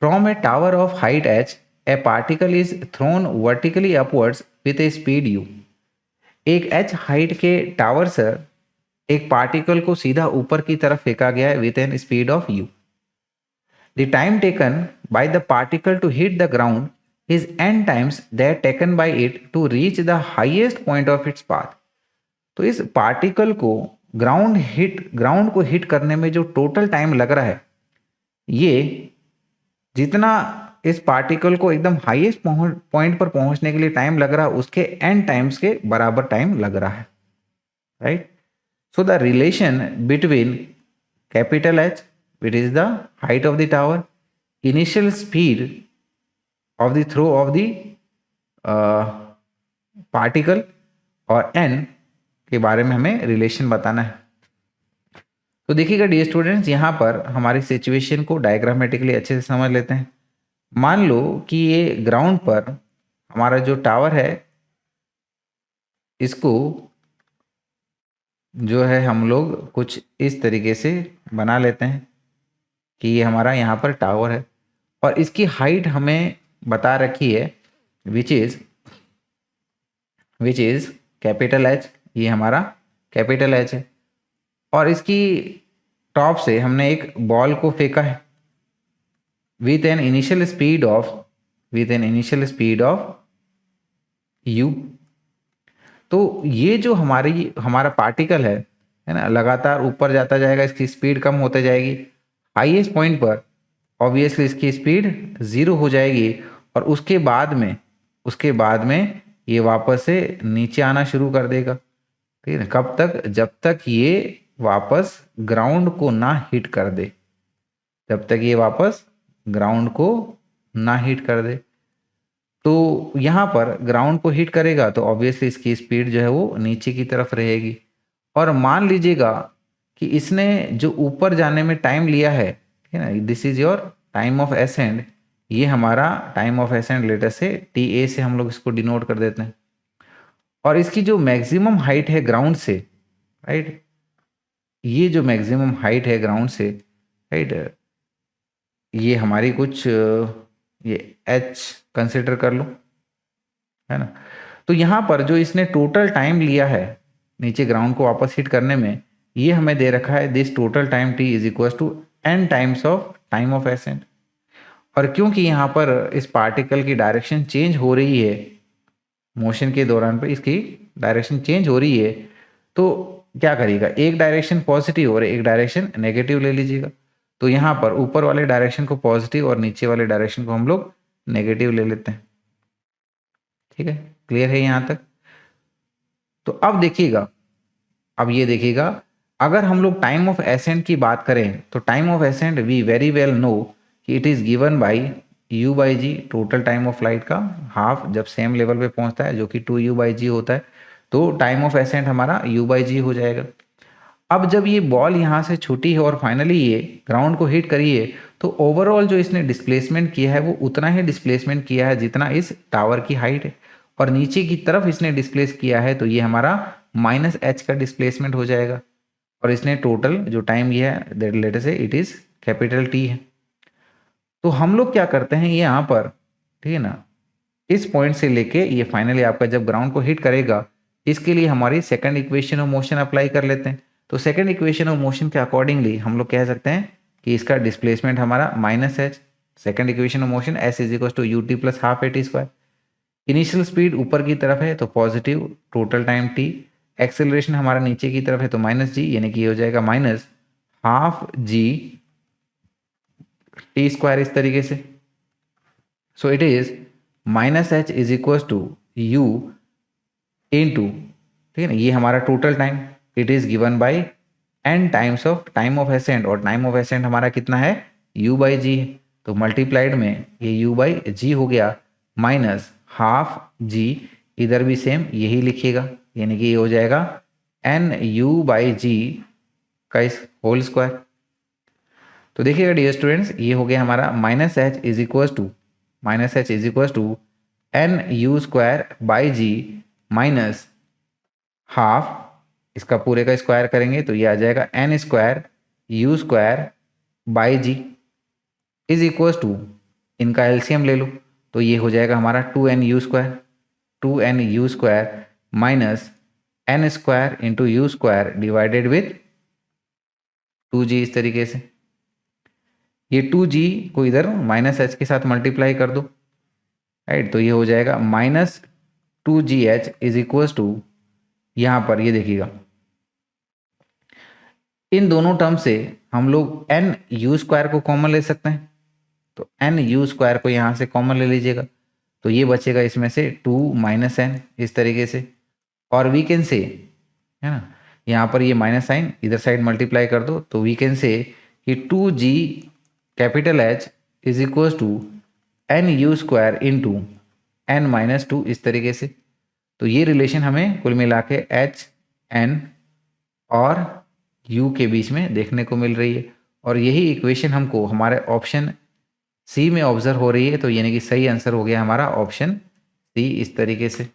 From A tower of height h A particle is thrown vertically upwards with A speed u। एक h height के tower से एक particle को सीधा ऊपर की तरफ फेंका गया है with an speed of u। The time taken by the particle to hit the ground is n times that taken by it to reach the highest point of its path। तो इस पार्टिकल को ground को hit करने में जो total time लग रहा है, ये जितना इस पार्टिकल को एकदम हाईएस्ट पॉइंट पर पहुंचने के लिए टाइम लग रहा है उसके n टाइम्स के बराबर टाइम लग रहा है, right. So the relation between capital H, which is the height of the tower, initial speed of the throw of the particle और n के बारे में हमें रिलेशन बताना है। तो देखिएगा डियर स्टूडेंट्स, यहाँ पर हमारी सिचुएशन को डायग्रामेटिकली अच्छे से समझ लेते हैं। मान लो कि ये ग्राउंड पर हमारा जो टावर है, इसको जो है हम लोग कुछ इस तरीके से बना लेते हैं कि ये हमारा यहाँ पर टावर है और इसकी हाइट हमें बता रखी है विच इज कैपिटल H। ये हमारा कैपिटल H है और इसकी टॉप से हमने एक बॉल को फेंका है with an initial speed of u। तो ये जो हमारा पार्टिकल है ना, लगातार ऊपर जाता जाएगा, इसकी स्पीड कम होते जाएगी। हाईएस्ट पॉइंट पर ऑब्वियसली इसकी स्पीड 0 हो जाएगी और उसके बाद में ये वापस से नीचे आना शुरू कर देगा, ठीक है। कब तक? जब तक ये वापस ग्राउंड को ना हिट कर दे, तो यहाँ पर ग्राउंड को हिट करेगा तो ऑब्वियसली इसकी स्पीड जो है वो नीचे की तरफ रहेगी। और मान लीजिएगा कि इसने जो ऊपर जाने में टाइम लिया है, ठीक है ना, this is your time of ascend. ये हमारा टाइम ऑफ एसेंड लेटर से TA से हम लोग इसको डिनोट कर देते हैं। और इसकी जो मैक्सिमम हाइट है ग्राउंड से, राइट, ये जो मैक्सिमम हाइट है ग्राउंड से, राइट, ये हमारी कुछ ये H कंसिडर कर लो, है ना। तो यहाँ पर जो इसने टोटल टाइम लिया है नीचे ग्राउंड को वापस हिट करने में, ये हमें दे रखा है this total time T is equal to n times of time of ascend. और क्योंकि यहाँ पर इस पार्टिकल की डायरेक्शन चेंज हो रही है, मोशन के दौरान पर इसकी डायरेक्शन चेंज हो रही है, तो क्या करिएगा, एक डायरेक्शन पॉजिटिव और एक डायरेक्शन नेगेटिव ले लीजिएगा। तो यहाँ पर ऊपर वाले डायरेक्शन को पॉजिटिव और नीचे वाले डायरेक्शन को हम लोग नेगेटिव ले लेते हैं, ठीक है। क्लियर है यहाँ तक? तो अब देखिएगा, अब ये देखिएगा, अगर हम लोग टाइम ऑफ एसेंड की बात करें तो time of ascend we very well know that it is given by u/g, total time of light का हाफ जब सेम लेवल पे पहुंचता है, जो कि 2u/g होता है। तो टाइम ऑफ एसेंड हमारा u/g हो जाएगा। अब जब ये बॉल यहाँ से छूटी है और फाइनली ये ग्राउंड को हिट करी है, तो ओवरऑल जो इसने डिस्प्लेसमेंट किया है वो उतना ही डिस्प्लेसमेंट किया है जितना इस टावर की हाइट है, और नीचे की तरफ इसने डिस्प्लेस किया है तो ये हमारा -h का डिस्प्लेसमेंट हो जाएगा। और इसने टोटल जो टाइम लिया है दैट लेटर से इट इज कैपिटल T है। तो हम लोग क्या करते हैं, ये यहाँ पर, ठीक है ना, इस पॉइंट से लेके ये फाइनली आपका जब ग्राउंड को हिट करेगा, इसके लिए हमारी second equation of motion apply कर लेते हैं। तो सेकंड इक्वेशन ऑफ मोशन के अकॉर्डिंगली हम लोग कह सकते हैं कि इसका डिस्प्लेसमेंट हमारा -h। Second equation of motion S is equal to ut plus half at²। Initial speed ऊपर की तरफ है तो positive, total time T। Acceleration हमारा नीचे की तरफ है तो -g, यानी कि ये हो जाएगा -12g t², इस तरीके से। So it is -h is equal to u into, ठीक है ना, ये हमारा total time it is given by n times of time of ascend, और टाइम ऑफ एसेंड हमारा कितना है, u/g है। तो मल्टीप्लाइड में ये u/g हो गया -12g, इधर भी सेम यही लिखिएगा, यानी कि ये हो जाएगा nu/g का इस होल स्क्वायर। तो देखिएगा डियर स्टूडेंट्स, ये हो गया हमारा -h is equal to nu²/g minus half, इसका पूरे का स्क्वायर करेंगे तो ये आ जाएगा n² u² g is equal to इनका एलसीएम ले लो तो ये हो जाएगा हमारा 2nu² minus n² into u² divided with 2g। इस तरीके से ये 2g को इधर माइनस h के साथ मल्टीप्लाई कर दो, राइट। तो ये हो जाएगा -2gh इज इक्वल टू, यहाँ पर ये देखिएगा इन दोनों टर्म से हम लोग nu² को कॉमन ले सकते हैं, तो nu² को यहाँ से कॉमन ले लीजिएगा तो ये बचेगा इसमें से 2 माइनस n इस तरीके से। और वी कैन से, है ना, यहाँ पर ये माइनस साइन इधर साइड मल्टीप्लाई कर दो तो वी कैन से कि 2g capital H is equal to nu² into n-2 इस तरीके से। तो ये रिलेशन हमें कुल मिला के H N और U के बीच में देखने को मिल रही है और यही इक्वेशन हमको हमारे ऑप्शन सी में ऑब्जर्व हो रही है। तो यानी कि सही आंसर हो गया हमारा ऑप्शन सी इस तरीके से।